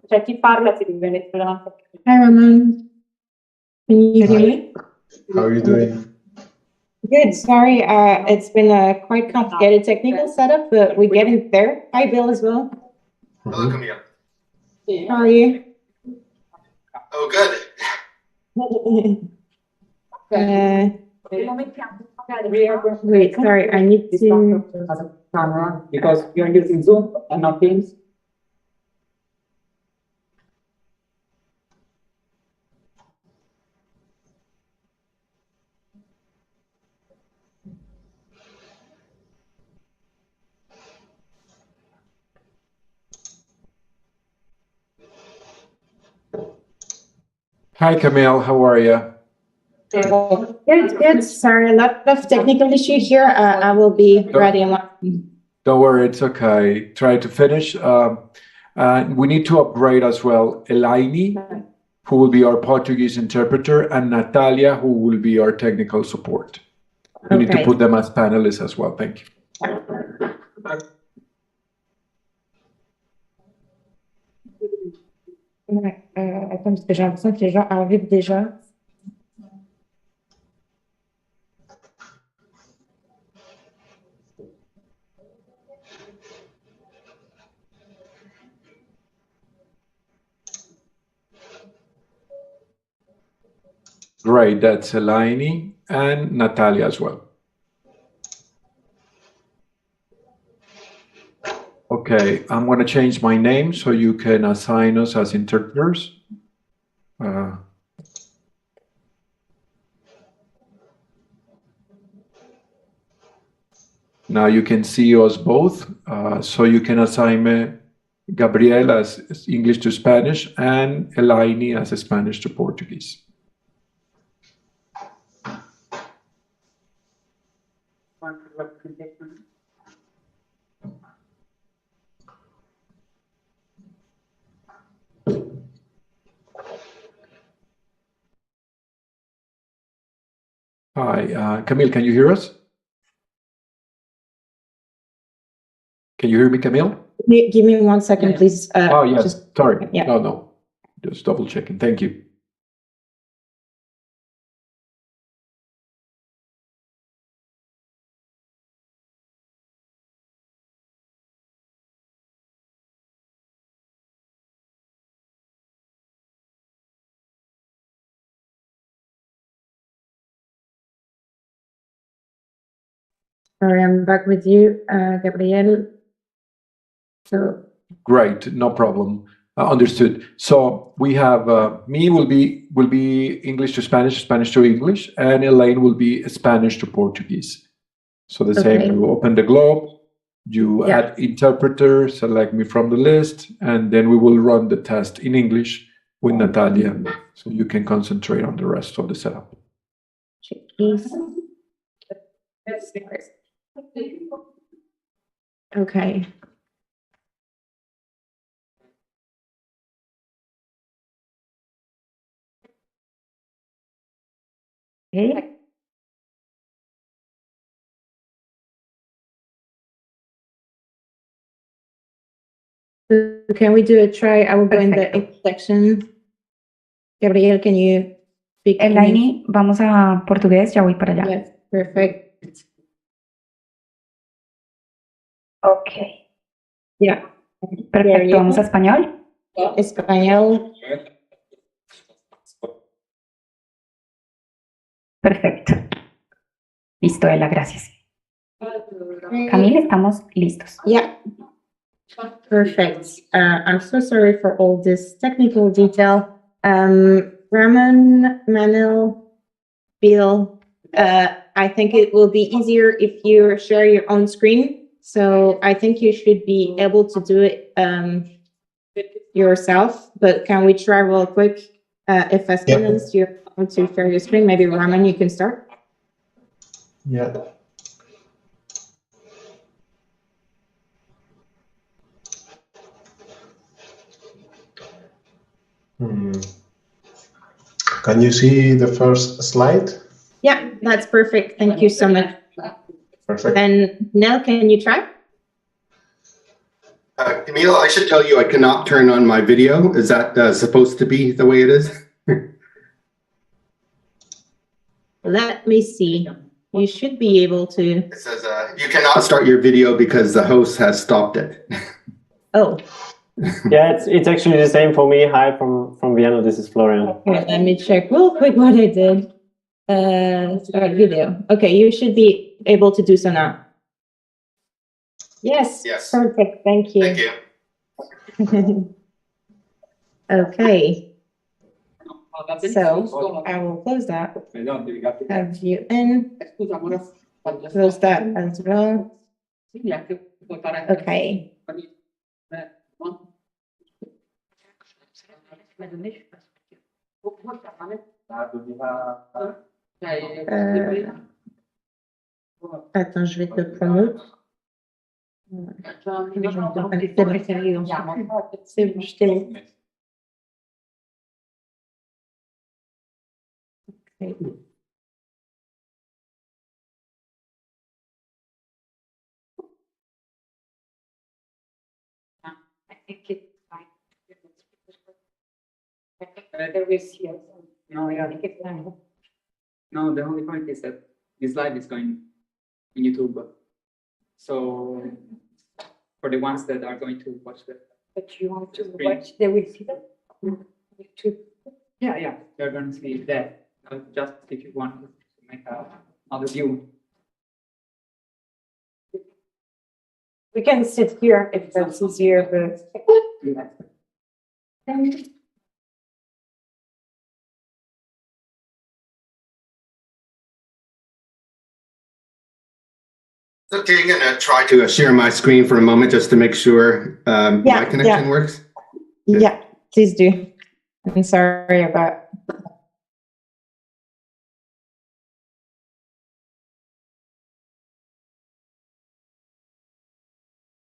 C'è chi parla si deve Hi, Roman. Can you hear me? How are you doing? Good. Sorry, it's been a quite complicated technical setup, but we're getting there. Hi, Bill, as well. Hello, Camille. How are you? Oh, good. Wait, sorry, I need to. Because you're using Zoom and not Teams. Hi, Camille. How are you? Good. Sorry, a lot of technical issue here. I will be ready in one. Don't worry, it's okay. Try to finish. We need to upgrade as well Elaine, who will be our Portuguese interpreter, and Natalia, who will be our technical support. We need to put them as panelists as well. Thank you. Attends, parce que j'ai l'impression que les gens arrivent déjà. Great, that's Elaine and Natalia as well. Okay, I'm going to change my name so you can assign us as interpreters. Now you can see us both, so you can assign me Gabriel as English to Spanish and Elaine as Spanish to Portuguese. Hi, Camille, can you hear us? Can you hear me, Camille? Give me 1 second, please. Oh, yes, sorry. Yeah. No, just double checking. Thank you. Sorry, I'm back with you, Gabriel. So Great, no problem. Understood. So we have me will be English to Spanish, Spanish to English, and Elaine will be Spanish to Portuguese. So the same. You open the globe, you add interpreter, select me from the list, and then we will run the test in English with Natalia, so you can concentrate on the rest of the setup. Okay. Okay. So can we do a try? I will go in the English section. Gabriel, can you speak? Elaine, vamos a portugués, ya voy para allá. Yes, perfect. Ok. Yeah. Perfecto, vamos a español. Español. Perfecto. Listo, Ela, gracias. Camille, estamos listos. Yeah. Perfect. I'm so sorry for all this technical detail. Ramon, Manuel, Bill, I think it will be easier if you share your own screen. So I think you should be able to do it yourself, but can we try real quick? If as soon as you want to share your screen, maybe Raman, you can start. Yeah. Can you see the first slide? Yeah, that's perfect. Thank you so much. Perfect. And Nell, can you try? Camille, I should tell you I cannot turn on my video. Is that supposed to be the way it is? Let me see. You should be able to. It says you cannot start your video because the host has stopped it. Oh, Yeah, it's actually the same for me. Hi from Vienna. This is Florian. here, let me check real quick what I did. Start video. Okay, you should be able to do so now. Yes. Yes. Perfect. Thank you. Thank you. Okay, so I will close that. Have you in. Close that as well. Okay. Attends, je vais te promote. C'est bon, je t'ai mis. Okay. I think it's fine. There is here. No, yeah. I think it's fine. No, the only point is that this live is going in YouTube. So for the ones that are going to watch the. But you want to Screen. watch, they will see them? YouTube. Yeah, they're going to see that. Just if you want to make another view. We can sit here if that's easier, but. Okay, I'm gonna try to share my screen for a moment just to make sure my Yeah, connection works. Yeah, please do. I'm sorry about.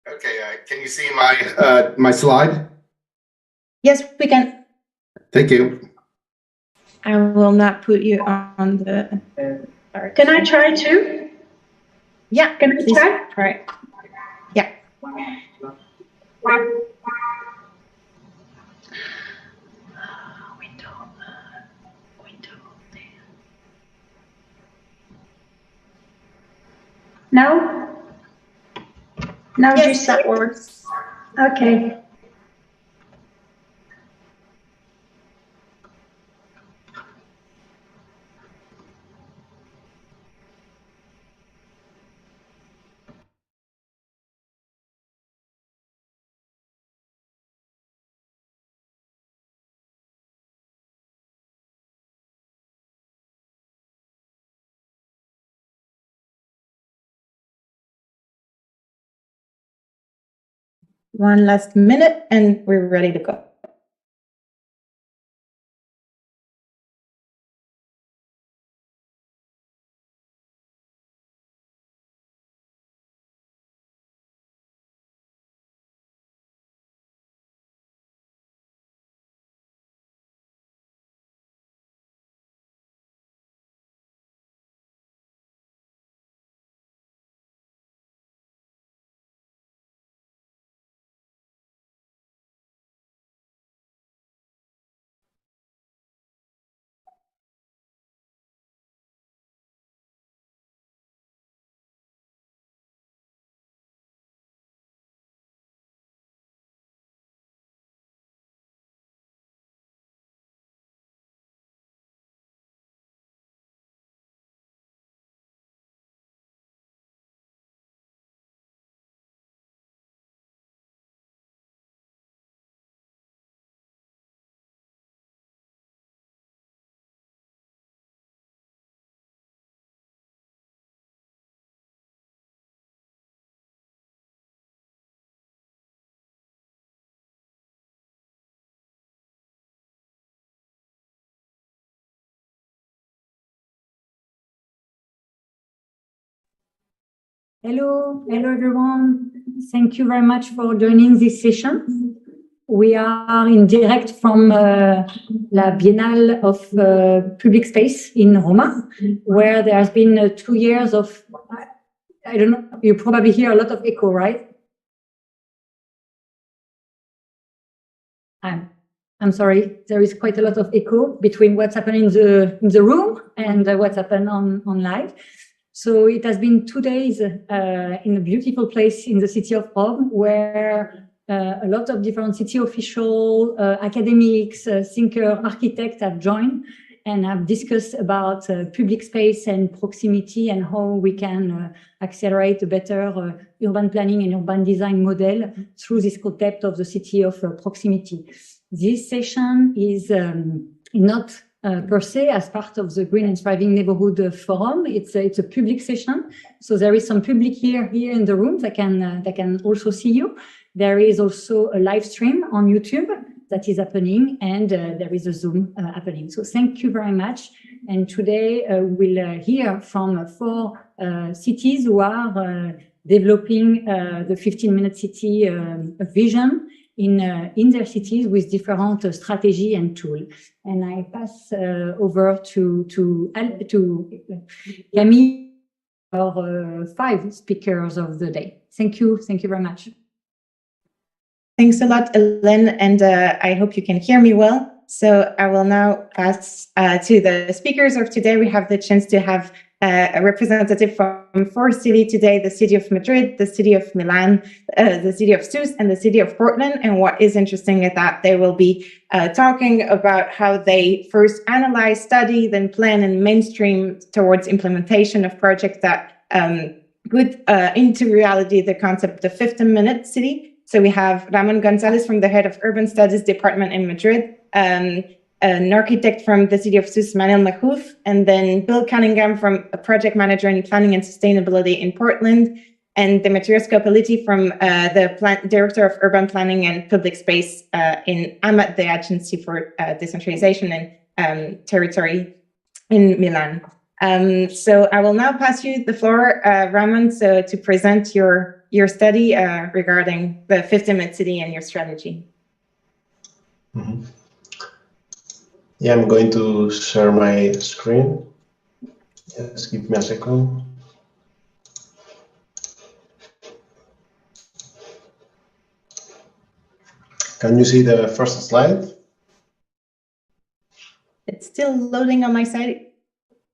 Okay, can you see my my slide? Yes, we can. Thank you. I will not put you on the. Can I try too? Yeah, Can I please try? try. Yeah. Now? Now Yes, just that works. okay. One last minute and we're ready to go. Hello, everyone. Thank you very much for joining this session. We are in direct from La Biennale of Public Space in Roma, where there has been 2 years of, I don't know, you probably hear a lot of echo, right? I'm sorry, there is quite a lot of echo between what's happening in the room and what's happened on live. So it has been 2 days in a beautiful place in the city of Rome, where a lot of different city officials, academics, thinkers, architects have joined and have discussed about public space and proximity and how we can accelerate a better urban planning and urban design model through this concept of the city of proximity. This session is not per se as part of the Green and Thriving Neighborhood Forum. It's a public session, so there is some public here in the room that can also see you. There is also a live stream on YouTube that is happening, and there is a Zoom happening. So thank you very much. And today we'll hear from 4 cities who are developing the 15-minute city vision in their cities with different strategy and tool. And I pass over to Camille, our 5 speakers of the day. Thank you very much. Thanks a lot, Hélène, and I hope you can hear me well. So I will now pass to the speakers of today. We have the chance to have a representative from 4 cities today: the city of Madrid, the city of Milan, the city of Sousse, and the city of Portland. And what is interesting is that they will be talking about how they first analyze, study, then plan and mainstream towards implementation of projects that put into reality the concept of the 15-minute city. So we have Ramon Gonzalez from the head of Urban Studies Department in Madrid, an architect from the city of Sousse, Manuel Mahouf, and then Bill Cunningham from a project manager in planning and sustainability in Portland, and Demetrios Kopeliti from the director of urban planning and public space in AMAT, the Agency for Decentralization and Territory in Milan. So I will now pass you the floor, Ramon, so to present your study regarding the 15-minute city and your strategy. Mm-hmm. Yeah, I'm going to share my screen. Just give me a second. Can you see the first slide? It's still loading on my side,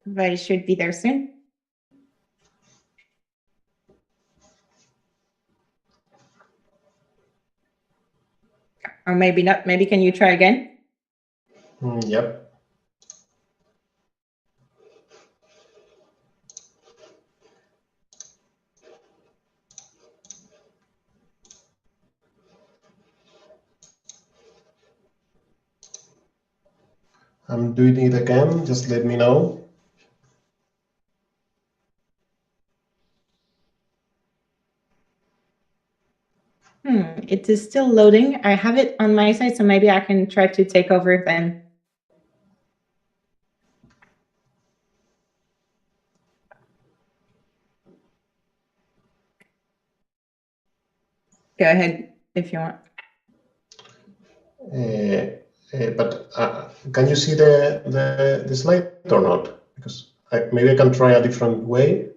but it should be there soon. Or maybe not. Maybe can you try again? Yep. I'm doing it again. Just let me know. It is still loading. I have it on my side, so maybe I can try to take over then. Go ahead if you want. But can you see the slide or not? Because maybe I can try a different way.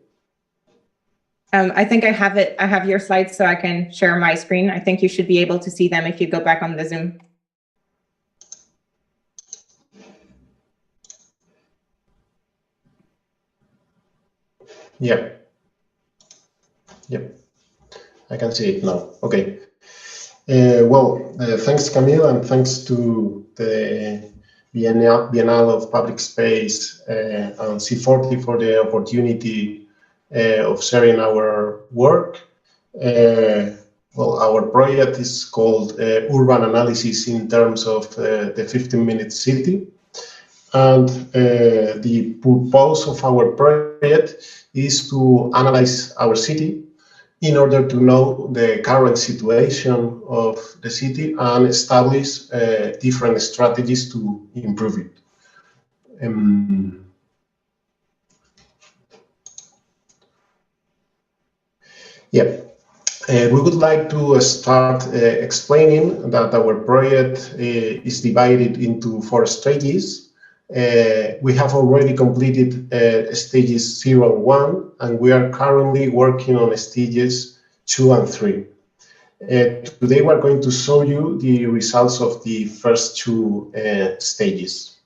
I think I have it. I have your slides, so I can share my screen. I think you should be able to see them if you go back on the Zoom. Yep. I can see it now. Okay. Thanks, Camille, and thanks to the Biennale of Public Space and C40 for the opportunity of sharing our work. Our project is called Urban Analysis in terms of the 15-minute city. And the purpose of our project is to analyze our city in order to know the current situation of the city and establish different strategies to improve it. Yeah. We would like to start explaining that our project is divided into 4 stages. We have already completed stages 0 and 1, and we are currently working on stages 2 and 3. Today we're going to show you the results of the first 2 stages.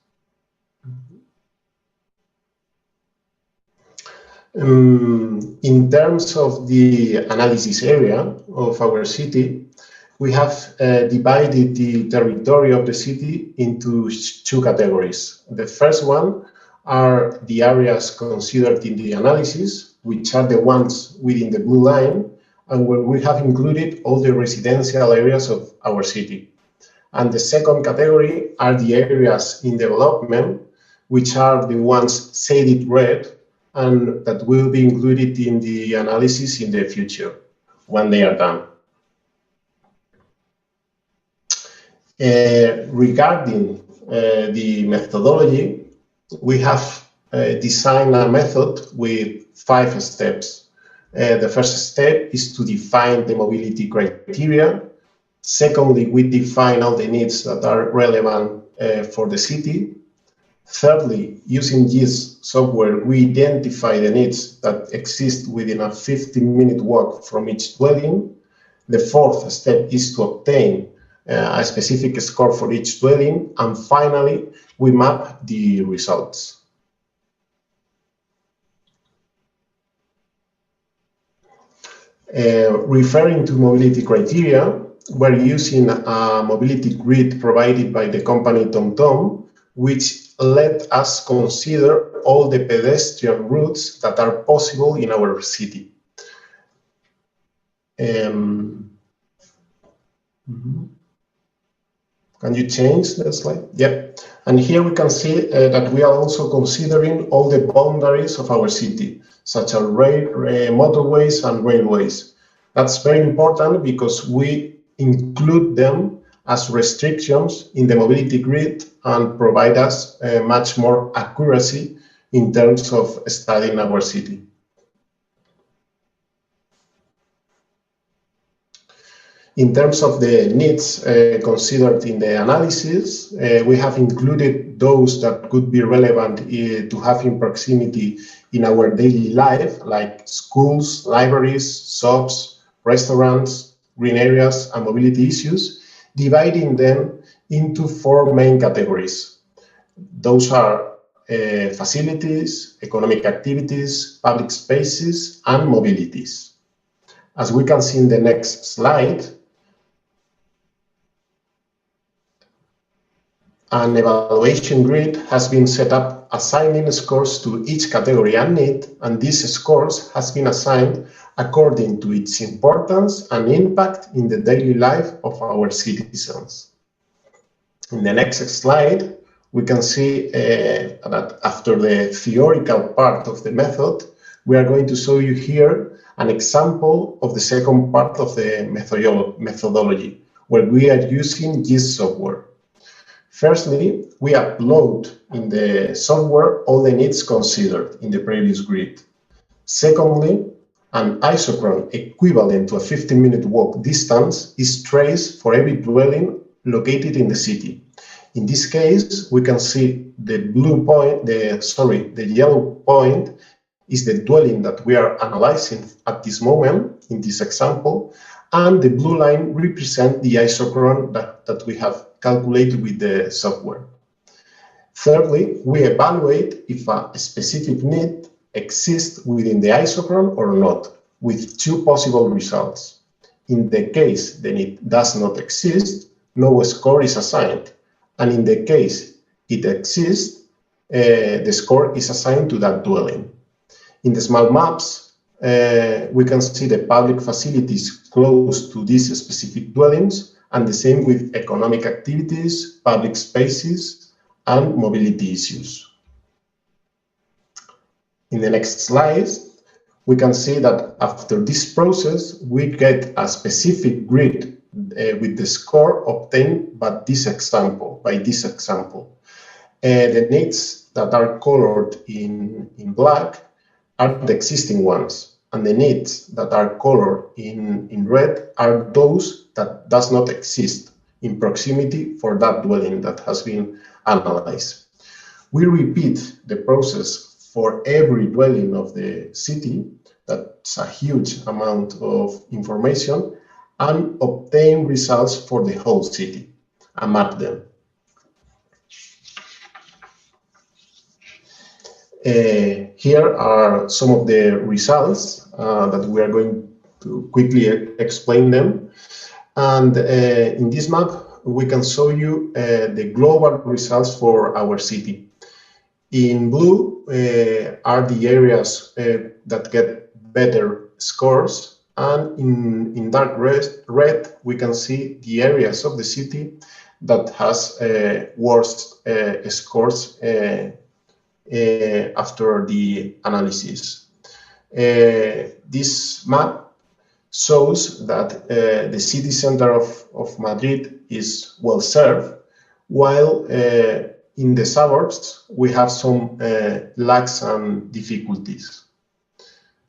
In terms of the analysis area of our city, we have divided the territory of the city into 2 categories. The first one are the areas considered in the analysis, which are the ones within the blue line, and where we have included all the residential areas of our city. And the second category are the areas in development, which are the ones shaded red, and that will be included in the analysis in the future when they are done. Regarding the methodology, we have designed a method with 5 steps. The first step is to define the mobility criteria. Secondly, we define all the needs that are relevant for the city. Thirdly, using GISP software, we identify the needs that exist within a 15-minute walk from each dwelling. The fourth step is to obtain a specific score for each dwelling. And finally, we map the results. Referring to mobility criteria, we're using a mobility grid provided by the company TomTom, which let us consider all the pedestrian routes that are possible in our city. Can you change the slide? Yep. And here we can see that we are also considering all the boundaries of our city, such as motorways and railways. That's very important because we include them as restrictions in the mobility grid and provide us much more accuracy in terms of studying our city. In terms of the needs considered in the analysis, we have included those that could be relevant to have in proximity in our daily life, like schools, libraries, shops, restaurants, green areas, and mobility issues, dividing them into 4 main categories. Those are facilities, economic activities, public spaces, and mobilities. As we can see in the next slide, an evaluation grid has been set up assigning scores to each category and need, and these scores has been assigned according to its importance and impact in the daily life of our citizens. In the next slide, we can see that after the theoretical part of the method, we are going to show you here an example of the second part of the methodology, where we are using GISP software. Firstly, we upload in the software all the needs considered in the previous grid. Secondly, an isochron equivalent to a 15-minute walk distance is traced for every dwelling located in the city. In this case, we can see the the yellow point is the dwelling that we are analyzing at this moment in this example, and the blue line represents the isochron that we have calculated with the software. Thirdly, we evaluate if a specific need exists within the isochron or not, with 2 possible results. In the case the need does not exist, no score is assigned, and in the case it exists, the score is assigned to that dwelling. In the smart maps, we can see the public facilities close to these specific dwellings, and the same with economic activities, public spaces, and mobility issues. In the next slide, we can see that after this process, we get a specific grid with the score obtained by this example. The needs that are colored in black are the existing ones. and the needs that are colored in red are those that does not exist in proximity for that dwelling that has been analyzed. We repeat the process for every dwelling of the city. That's a huge amount of information, and obtain results for the whole city and map them. Here are some of the results that we are going to quickly explain them. And in this map, we can show you the global results for our city. In blue are the areas that get better scores, and in dark red, we can see the areas of the city that has worst scores after the analysis. This map shows that the city center of Madrid is well served, while in the suburbs we have some lags and difficulties.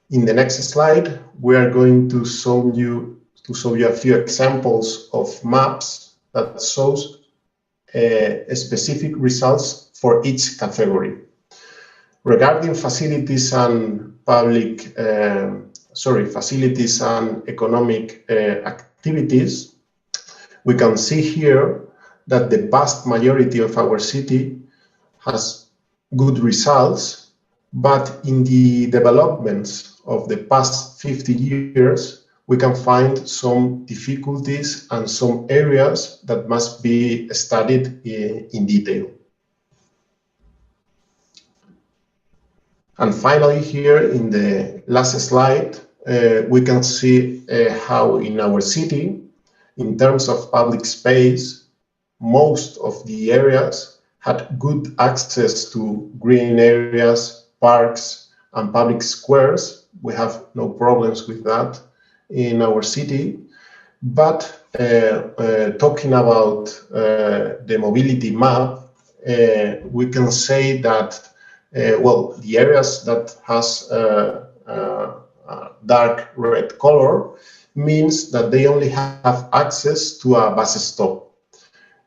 In the next slide, we are going to show you a few examples of maps that shows specific results for each category. Regarding facilities and facilities and economic activities, we can see here that the vast majority of our city has good results, but in the developments of the past 50 years, we can find some difficulties and some areas that must be studied in detail. And finally, here in the last slide, we can see how in our city, in terms of public space, most of the areas had good access to green areas, parks, and public squares. We have no problems with that in our city. But talking about the mobility map, we can say that well, the areas that has dark red color means that they only have access to a bus stop.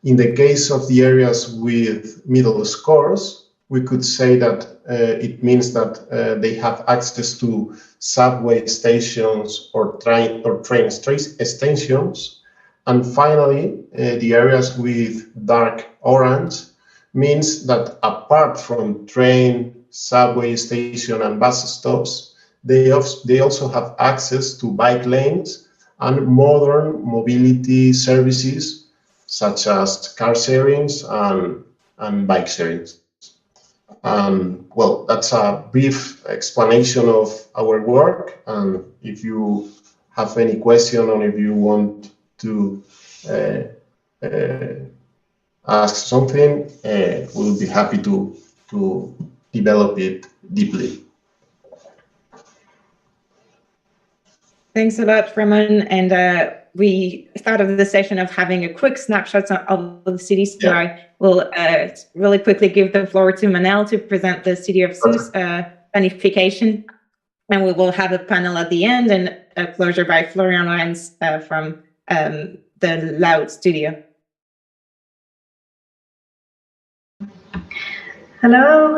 In the case of the areas with middle scores, we could say that it means that they have access to subway stations or train stations. And finally, the areas with dark orange means that apart from train, subway station, and bus stops, they also have access to bike lanes and modern mobility services such as car sharings and bike sharings. Well, that's a brief explanation of our work. And if you have any question or if you want to ask something, we'll be happy to develop it deeply. Thanks a lot, Ramon. And we started the session of having a quick snapshot of the city. So yeah. I will really quickly give the floor to Manel to present the City of Sousse planification. And we will have a panel at the end and a closure by Florian Reins from the Loud Studio. Hello.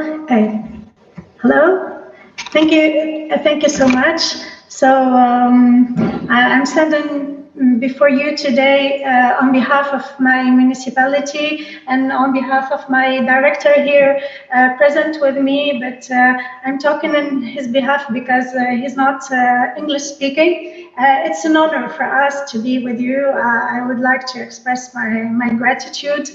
Hello. Thank you so much. So I'm standing before you today on behalf of my municipality and on behalf of my director here present with me, but I'm talking on his behalf because he's not English speaking. It's an honor for us to be with you. I would like to express my gratitude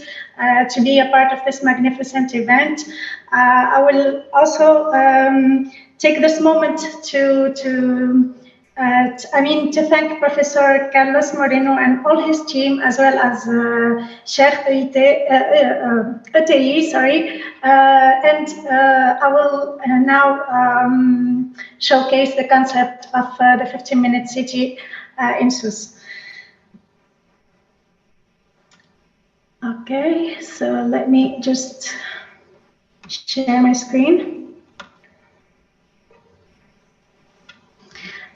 to be a part of this magnificent event. I will also take this moment to thank Professor Carlos Moreno and all his team, as well as Sheikh ETI, sorry. And I will now showcase the concept of the 15-minute city in Sousse. Okay, so let me just share my screen.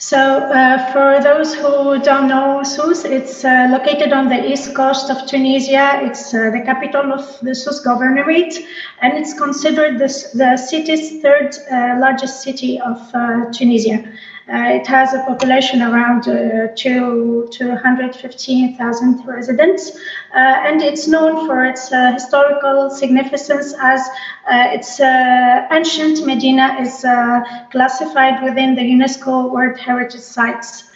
So for those who don't know Sousse, it's located on the east coast of Tunisia. It's the capital of the Sousse governorate, and it's considered the city's third largest city of Tunisia. It has a population around 215,000 residents, and it's known for its historical significance, as its ancient Medina is classified within the UNESCO World Heritage Sites.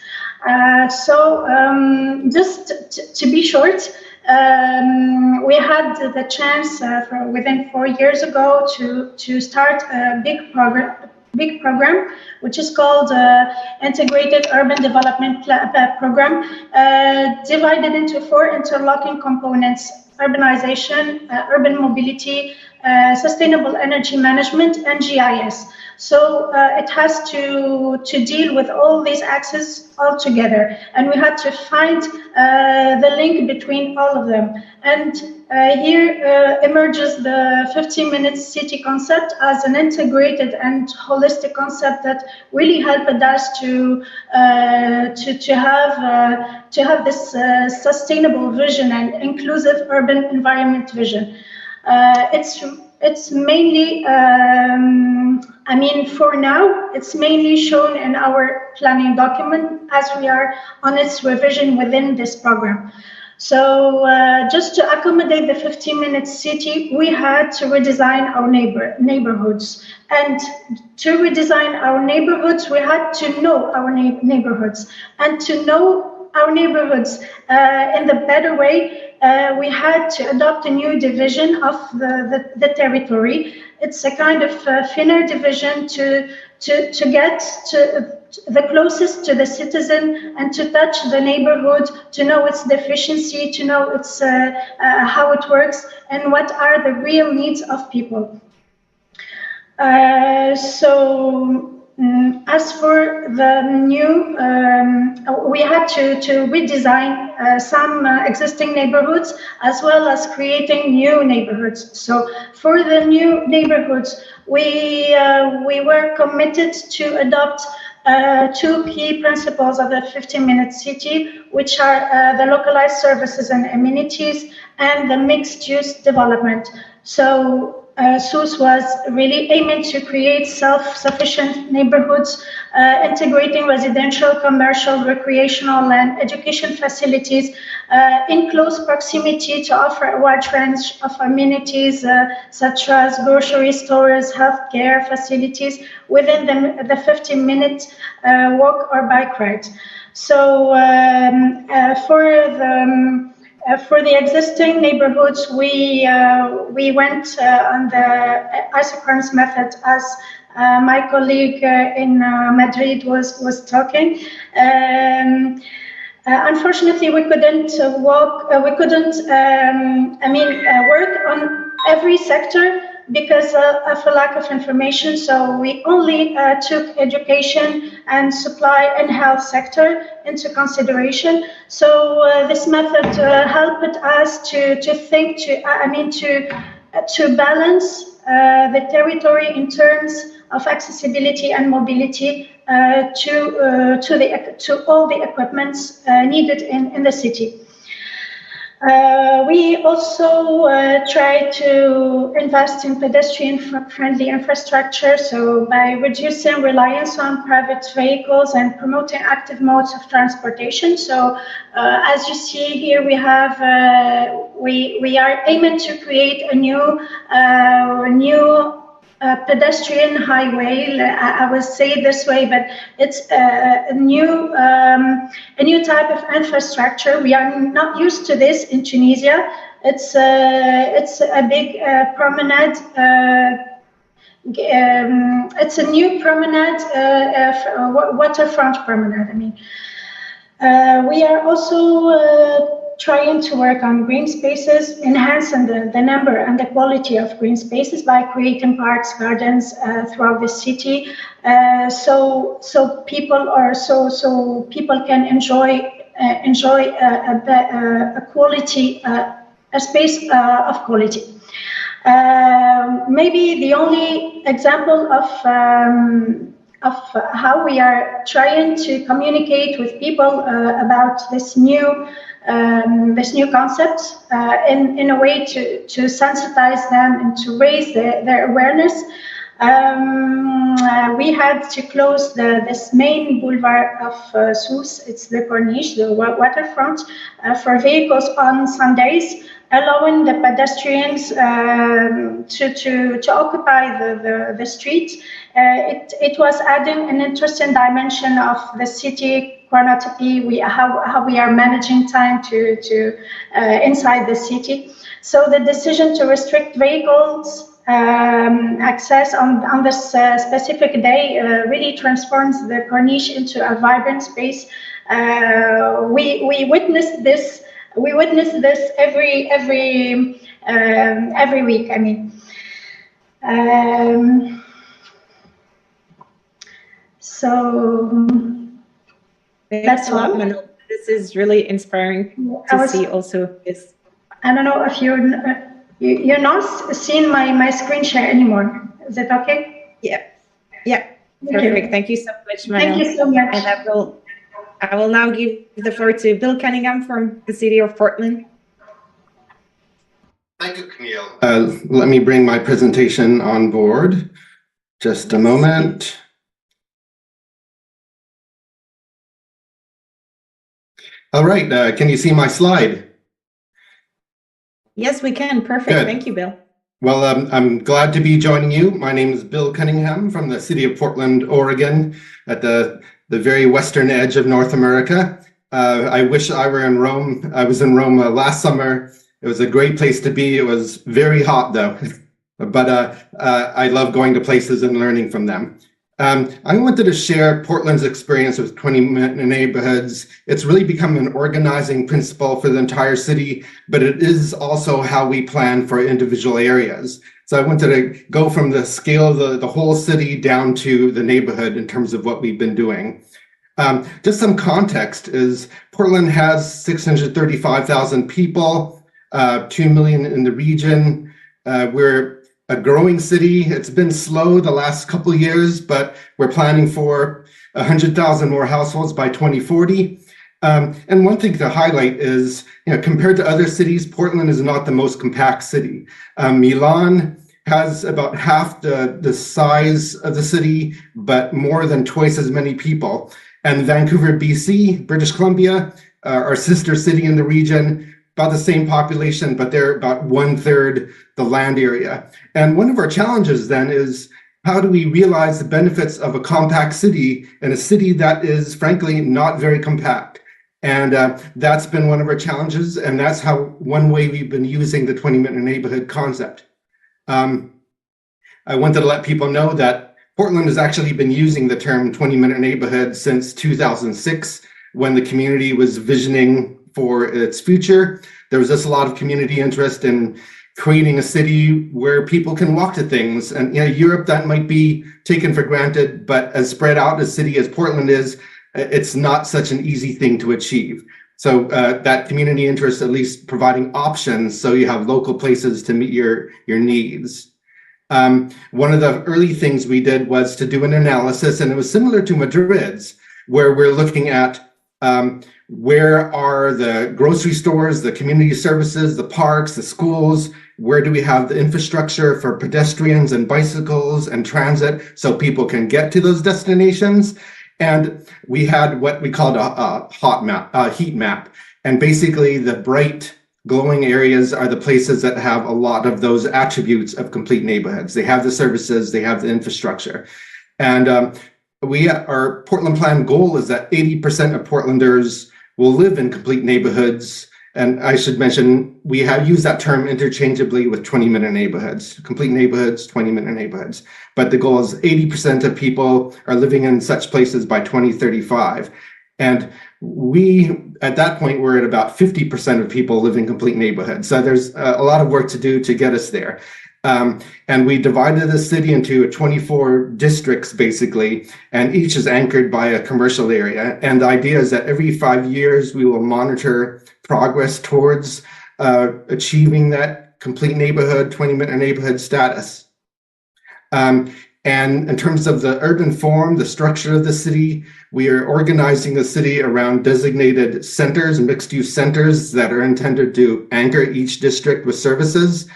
Just to be short, we had the chance within 4 years ago to start a big program, which is called Integrated Urban Development Program, divided into 4 interlocking components: urbanization, urban mobility, sustainable energy management, and GIS. So it has to deal with all these axes all together, and we had to find the link between all of them. And here emerges the 15-minute city concept as an integrated and holistic concept that really helped us to have this sustainable vision and inclusive urban environment vision. It's mainly, for now, it's mainly shown in our planning document as we are on its revision within this program. So just to accommodate the 15-minute city, we had to redesign our neighborhoods. And to redesign our neighborhoods, we had to know our neighborhoods. And to know our neighborhoods in the better way, we had to adopt a new division of the territory. It's a kind of thinner division to get to the closest to the citizen and to touch the neighborhood, to know its deficiency, to know its how it works and what are the real needs of people. As for the new, we had to redesign some existing neighborhoods as well as creating new neighborhoods. So for the new neighborhoods, we were committed to adopt 2 key principles of the 15-minute city, which are the localized services and amenities and the mixed-use development. So Sousse was really aiming to create self-sufficient neighborhoods, integrating residential, commercial, recreational, and education facilities in close proximity to offer a wide range of amenities such as grocery stores, healthcare facilities within the 15-minute walk or bike ride. So for the existing neighborhoods, we went on the isochronous method, as my colleague in Madrid was talking. Unfortunately, we couldn't work on every sector because of a lack of information. So we only took education and supply and health sector into consideration. So this method helped us to think, to balance the territory in terms of accessibility and mobility to all the equipments needed in the city. We also try to invest in pedestrian-friendly infrastructure, so by reducing reliance on private vehicles and promoting active modes of transportation. So as you see here, we have we are aiming to create a new pedestrian highway. I will say it this way, but it's a new type of infrastructure. We are not used to this in Tunisia. It's a big promenade. It's a new promenade, waterfront promenade. We are also trying to work on green spaces, enhancing the number and the quality of green spaces by creating parks, gardens throughout the city, so people can enjoy a quality, a space of quality. Maybe the only example of how we are trying to communicate with people about this new concept in a way to sensitize them and to raise their awareness. We had to close this main boulevard of Sousse, it's the Corniche, the waterfront, for vehicles on Sundays, allowing the pedestrians to occupy the street. It was adding an interesting dimension of the city chronotopy, how we are managing time to inside the city. So the decision to restrict vehicles access on this specific day really transforms the Corniche into a vibrant space. We witnessed this. We witness this every week. I mean, so thanks a lot, Manuel. This is really inspiring to see also this. I don't know if you're not seeing my screen share anymore. Is it okay? Yeah. Perfect. Thank you so much, Manuel. Thank you so much. And I will now give the floor to Bill Cunningham from the city of Portland. Thank you, Camille. Let me bring my presentation on board. Just a moment. All right, can you see my slide? Yes, we can. Perfect. Good. Thank you, Bill. Well, I'm glad to be joining you. My name is Bill Cunningham from the city of Portland, Oregon, at the very western edge of North America. I wish I were in Rome. I was in Rome last summer. It was a great place to be. It was very hot though, but I love going to places and learning from them. I wanted to share Portland's experience with 20-minute neighborhoods. It's really become an organizing principle for the entire city, but it is also how we plan for individual areas. So I wanted to go from the scale of the whole city down to the neighborhood in terms of what we've been doing. Just some context is Portland has 635,000 people, 2 million in the region. We're a growing city. It's been slow the last couple of years, but we're planning for 100,000 more households by 2040. And one thing to highlight is, compared to other cities, Portland is not the most compact city. Milan has about half the size of the city, but more than twice as many people. And Vancouver, BC, British Columbia, our sister city in the region, about the same population, but they're about 1/3 the land area. And one of our challenges then is, how do we realize the benefits of a compact city in a city that is frankly not very compact? And that's been one of our challenges. And that's one way we've been using the 20-minute neighborhood concept. I wanted to let people know that Portland has actually been using the term 20-minute neighborhood since 2006, when the community was visioning for its future. There was just a lot of community interest in creating a city where people can walk to things. And Europe, that might be taken for granted, but as spread out a city as Portland is, it's not such an easy thing to achieve. So that community interest, at least providing options so you have local places to meet your needs. One of the early things we did was to do an analysis, and it was similar to Madrid's, where we're looking at where are the grocery stores, the community services, the parks, the schools, where do we have the infrastructure for pedestrians and bicycles and transit so people can get to those destinations. And we had what we called a heat map. And basically the bright glowing areas are the places that have a lot of those attributes of complete neighborhoods. They have the services, they have the infrastructure. And our Portland Plan goal is that 80% of Portlanders will live in complete neighborhoods. And I should mention, we have used that term interchangeably with 20-minute neighborhoods, complete neighborhoods, 20-minute neighborhoods. But the goal is 80% of people are living in such places by 2035. And we, at that point, we're at about 50% of people live in complete neighborhoods. So there's a lot of work to do to get us there. And we divided the city into 24 districts, basically, and each is anchored by a commercial area. And the idea is that every 5 years, we will monitor progress towards achieving that complete neighborhood, 20-minute neighborhood status. And And in terms of the urban form, the structure of the city, we are organizing the city around designated centers, mixed-use centers that are intended to anchor each district with services.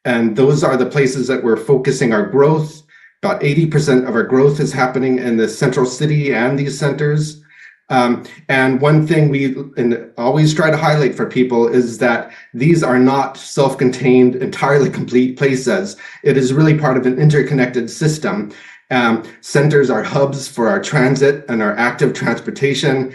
And those are the places that we're focusing our growth. About 80% of our growth is happening in the central city and these centers. And one thing we always try to highlight for people is that these are not self-contained, entirely complete places. It is really part of an interconnected system. Centers are hubs for our transit and our active transportation.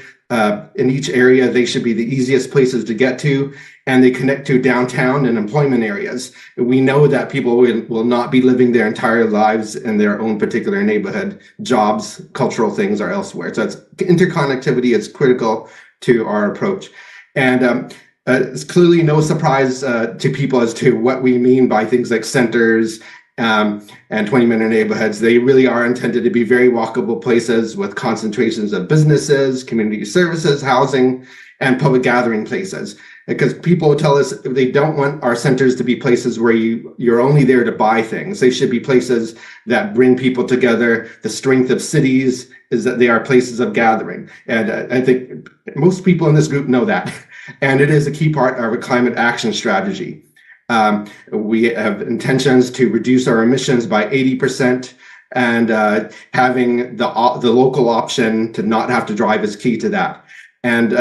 In each area, they should be the easiest places to get to, and they connect to downtown and employment areas. We know that people will not be living their entire lives in their own particular neighborhood. Jobs, cultural things are elsewhere. So interconnectivity is critical to our approach. And it's clearly no surprise to people as to what we mean by things like centers and 20-minute neighborhoods. They really are intended to be very walkable places with concentrations of businesses, community services, housing, and public gathering places. Because people tell us they don't want our centers to be places where you're only there to buy things. They should be places that bring people together. The strength of cities is that they are places of gathering. And I think most people in this group know that. And it is a key part of our climate action strategy. We have intentions to reduce our emissions by 80%, and having the local option to not have to drive is key to that. And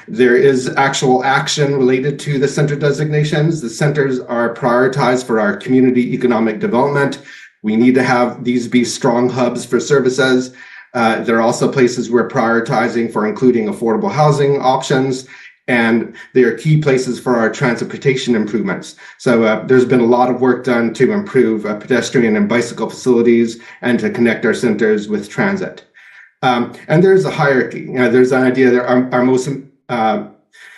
there is actual action related to the center designations. The centers are prioritized for our community economic development. We need to have these be strong hubs for services. There are also places we're prioritizing for including affordable housing options, and they are key places for our transportation improvements. So there's been a lot of work done to improve pedestrian and bicycle facilities and to connect our centers with transit. And there's a hierarchy. There's an idea that our most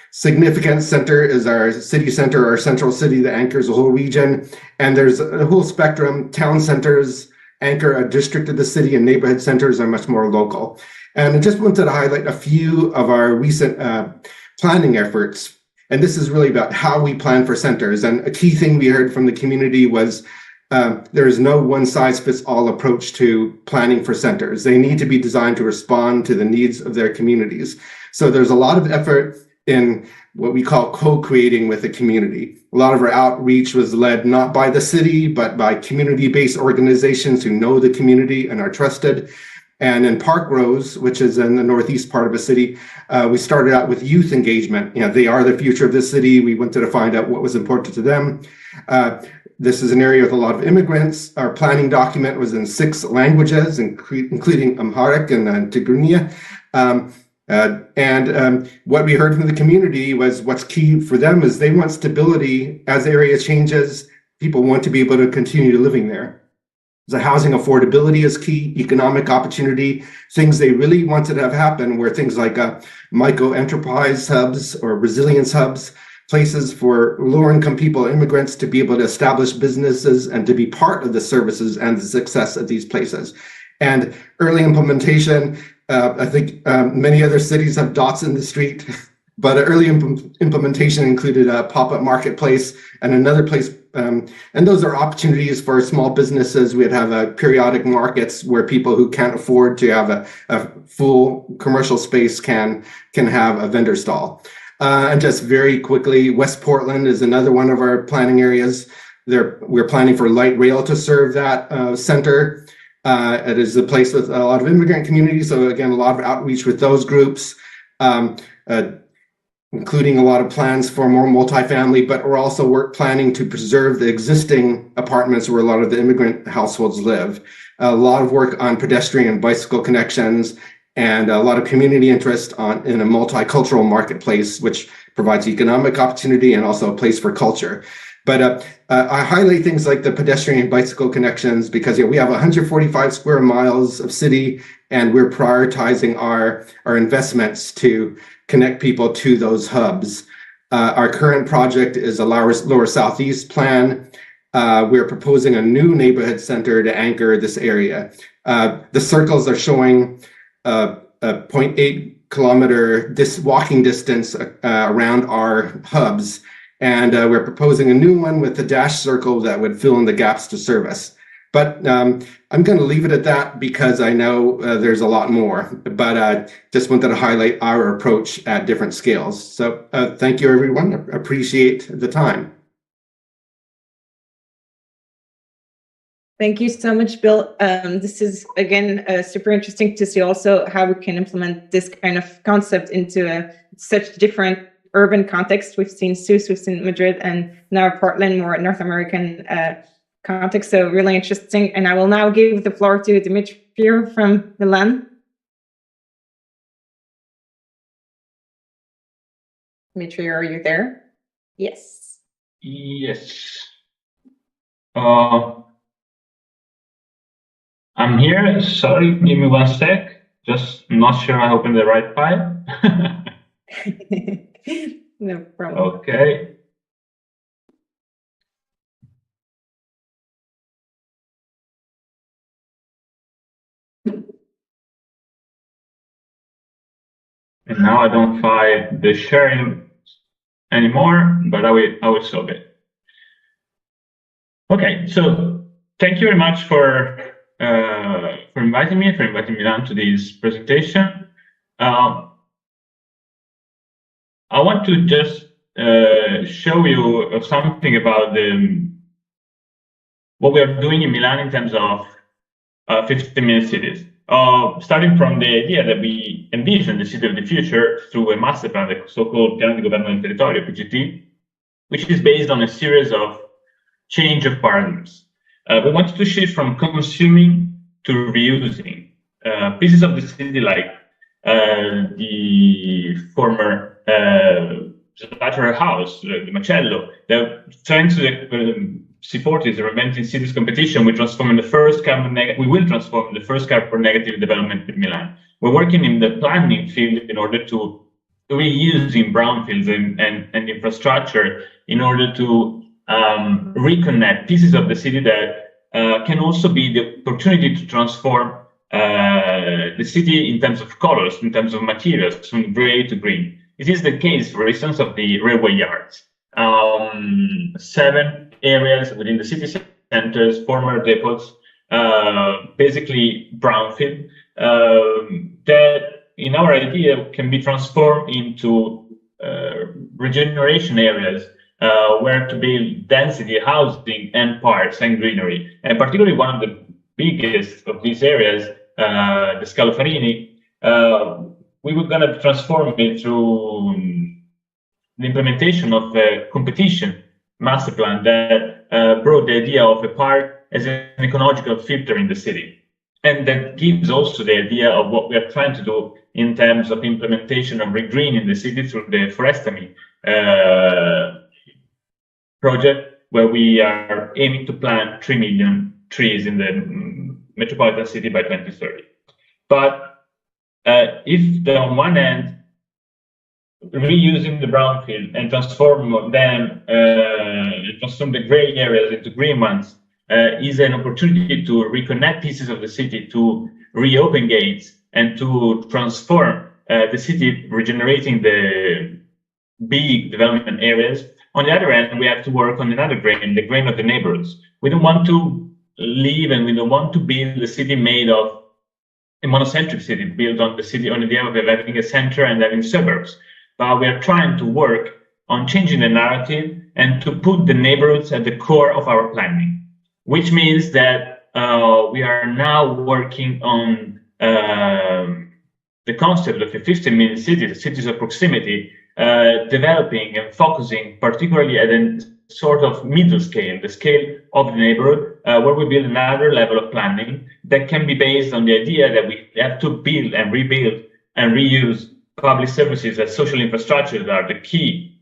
significant center is our city center, our central city that anchors the whole region. And there's a whole spectrum. Town centers anchor a district of the city, and neighborhood centers are much more local. And I just wanted to highlight a few of our recent planning efforts. And this is really about how we plan for centers. And a key thing we heard from the community was there is no one-size-fits-all approach to planning for centers. They need to be designed to respond to the needs of their communities. So there's a lot of effort in what we call co-creating with the community. A lot of our outreach was led not by the city, but by community-based organizations who know the community and are trusted. And in Park Rose, which is in the northeast part of the city, we started out with youth engagement. They are the future of the city. We wanted to find out what was important to them. This is an area with a lot of immigrants. Our planning document was in 6 languages, including Amharic and Tigrinya. What we heard from the community was what's key for them is they want stability. As the area changes, people want to be able to continue living there. The housing affordability is key, economic opportunity, things they really wanted to have happen were things like micro enterprise hubs or resilience hubs, places for lower income people, immigrants, to be able to establish businesses and to be part of the services and the success of these places. And early implementation, I think many other cities have dots in the street, but early implementation included a pop-up marketplace and another place. And those are opportunities for small businesses. We'd have periodic markets where people who can't afford to have a full commercial space can have a vendor stall. And just very quickly, West Portland is another one of our planning areas. We're planning for light rail to serve that center. It is a place with a lot of immigrant communities. So again, a lot of outreach with those groups, including a lot of plans for more multifamily, but we're also planning to preserve the existing apartments where a lot of the immigrant households live. A lot of work on pedestrian and bicycle connections, and a lot of community interest in a multicultural marketplace, which provides economic opportunity and also a place for culture. But I highlight things like the pedestrian and bicycle connections because we have 145 square miles of city, and we're prioritizing our investments to connect people to those hubs. Our current project is a lower southeast plan. We're proposing a new neighborhood center to anchor this area. The circles are showing a 0.8 kilometer walking distance around our hubs. And we're proposing a new one with the dash circle that would fill in the gaps to service. But I'm going to leave it at that because I know there's a lot more, but just wanted to highlight our approach at different scales. So thank you, everyone. Appreciate the time. Thank you so much, Bill. This is, again, super interesting to see also how we can implement this kind of concept into such different urban context. We've seen Sousse, we've seen Madrid, and now Portland, more North American context. So really interesting. And I will now give the floor to Dimitri from Milan. Dimitri, are you there? Yes. Yes. I'm here. Sorry, give me 1 sec. Just not sure I opened the right file. No problem. Okay. And now I don't find the sharing anymore, but I will solve it. Okay, so thank you very much for inviting me down to this presentation. I want to just show you something about what we are doing in Milan in terms of 15-minute cities. Starting from the idea that we envision the city of the future through a master plan, the so-called Piano di Governo del Territorio, PGT, which is based on a series of change of paradigms. We wanted to shift from consuming to reusing pieces of the city, like the former lateral house, the Macello. Thanks to the C40, the Reinventing Cities competition, we will transform the first carbon negative development in Milan. We're working in the planning field in order to reuse in brownfields and infrastructure in order to reconnect pieces of the city that can also be the opportunity to transform the city in terms of colors, in terms of materials, from gray to green. It is the case, for instance, of the railway yards. 7 areas within the city centers, former depots, basically brownfield, that in our idea can be transformed into regeneration areas where to build density, housing, and parks and greenery. And particularly one of the biggest of these areas, the Scalofarini, we were going to transform it through the implementation of a competition master plan that brought the idea of a park as an ecological filter in the city. And that gives also the idea of what we are trying to do in terms of implementation of regreening the city through the Forestami project, where we are aiming to plant 3 million trees in the metropolitan city by 2030. But if on one end, reusing the brownfield and transform the gray areas into green ones is an opportunity to reconnect pieces of the city, to reopen gates, and to transform the city, regenerating the big development areas. On the other end, we have to work on another grain, the grain of the neighborhoods. We don't want to live and we don't want to build a city made of a monocentric city, built on the city on the idea of having a center and having suburbs. But we are trying to work on changing the narrative and to put the neighborhoods at the core of our planning, which means that we are now working on the concept of a 15-minute city, the cities of proximity, developing and focusing particularly at a sort of middle scale, the scale of the neighborhood, where we build another level of planning that can be based on the idea that we have to build and rebuild and reuse public services as social infrastructure that are the key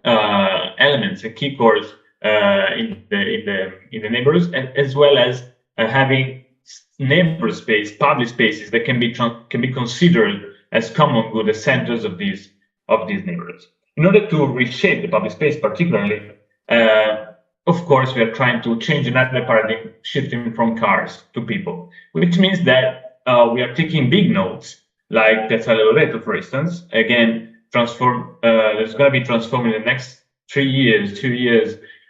elements and key cores in the neighborhoods, as well as having neighbor space, public spaces that can be considered as common good, as centers of these neighborhoods. In order to reshape the public space, particularly, of course, we are trying to change another paradigm, shifting from cars to people, which means that we are taking big nodes, like Piazza Loreto, for instance. Again, there's going to be transformed in the next 2 years,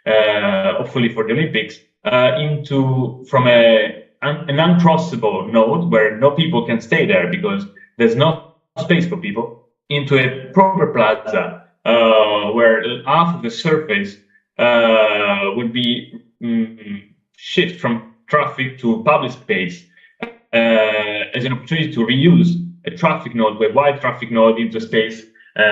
hopefully for the Olympics, from an uncrossable node where no people can stay there because there's no space for people, into a proper plaza where half of the surface would be shift from traffic to public space as an opportunity to reuse a traffic node, a wide traffic node, into space in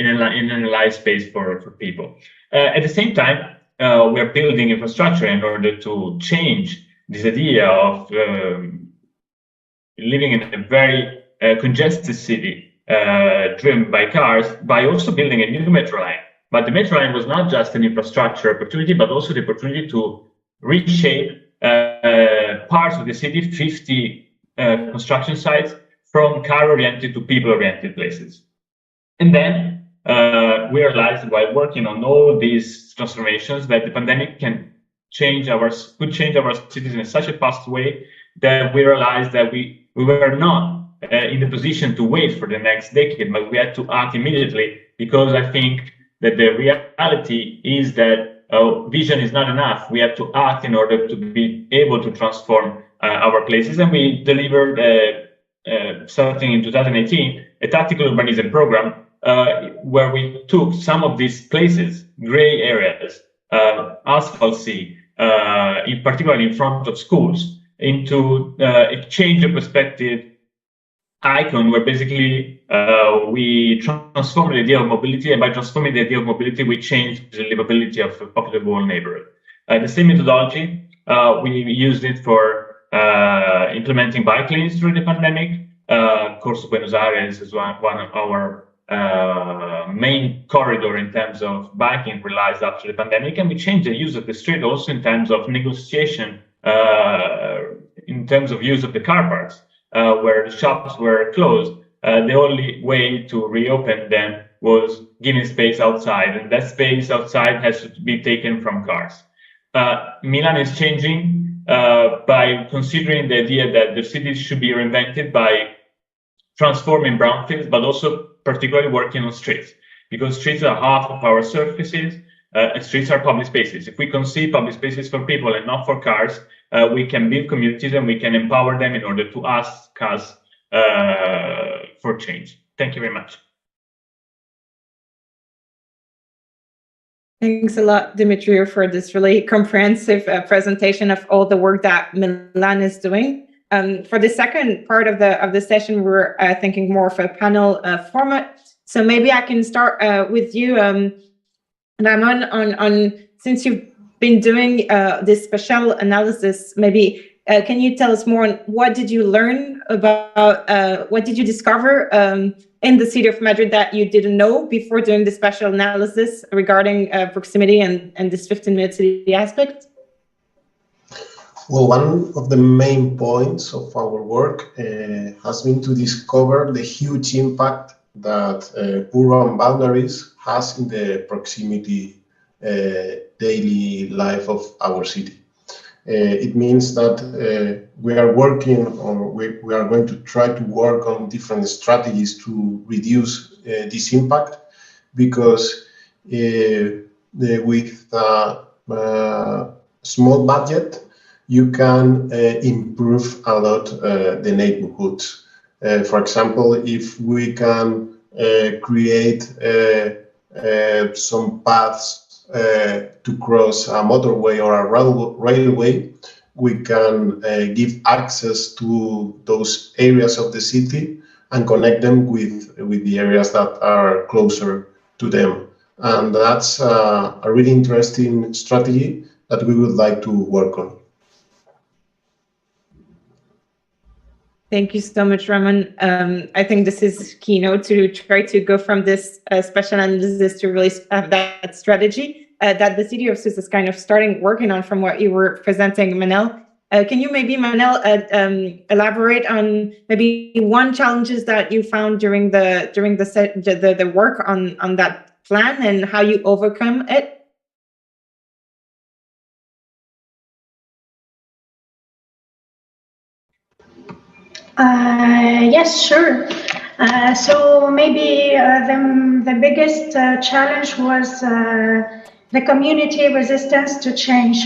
an alive space for people. At the same time, we are building infrastructure in order to change this idea of living in a very congested city driven by cars, by also building a new metro line. But the metro line was not just an infrastructure opportunity, but also the opportunity to reshape parts of the city, 50 construction sites, from car-oriented to people-oriented places. And then we realized, while working on all these transformations, that the pandemic could change our cities in such a fast way that we realized that we were not in the position to wait for the next decade, but we had to act immediately, because I think that the reality is that vision is not enough. We have to act in order to be able to transform our places. And we delivered, starting in 2018, a tactical urbanism program where we took some of these places, gray areas, asphalt sea, in particular in front of schools, into a change of perspective icon, where basically we transformed the idea of mobility, and by transforming the idea of mobility, we changed the livability of the whole neighborhood. The same methodology, we used it for implementing bike lanes during the pandemic. Of course, Buenos Aires is one of our main corridor in terms of biking realized after the pandemic, and we changed the use of the street also in terms of negotiation, in terms of use of the car parks. Where the shops were closed, the only way to reopen them was giving space outside, and that space outside has to be taken from cars. Milan is changing by considering the idea that the cities should be reinvented by transforming brownfields, but also particularly working on streets, because streets are half of our surfaces, and streets are public spaces. If we conceive public spaces for people and not for cars, we can build communities and we can empower them in order to ask us for change. Thank you very much. Thanks a lot, Dimitrio, for this really comprehensive presentation of all the work that Milan is doing. For the second part of the session, we're thinking more of a panel format. So maybe I can start with you, Ramon, on since you've been doing this spatial analysis, maybe can you tell us more on what did you learn about, what did you discover in the city of Madrid that you didn't know before doing the spatial analysis regarding proximity and this 15-minute city aspect? Well, one of the main points of our work has been to discover the huge impact that urban boundaries has in the proximity daily life of our city. It means that we are working, or we are going to try to work on different strategies to reduce this impact, because with a small budget, you can improve a lot the neighborhoods. For example, if we can create some paths to cross a motorway or a railway, we can give access to those areas of the city and connect them with the areas that are closer to them. And that's a really interesting strategy that we would like to work on. Thank you so much, Ramon. I think this is keynote to try to go from this special analysis to really have that strategy that the city of Sousse is kind of starting working on from what you were presenting, Manel. Can you maybe, Manel, elaborate on maybe one challenges that you found during the work on that plan and how you overcome it? Yes, sure. So maybe the biggest challenge was the community resistance to change.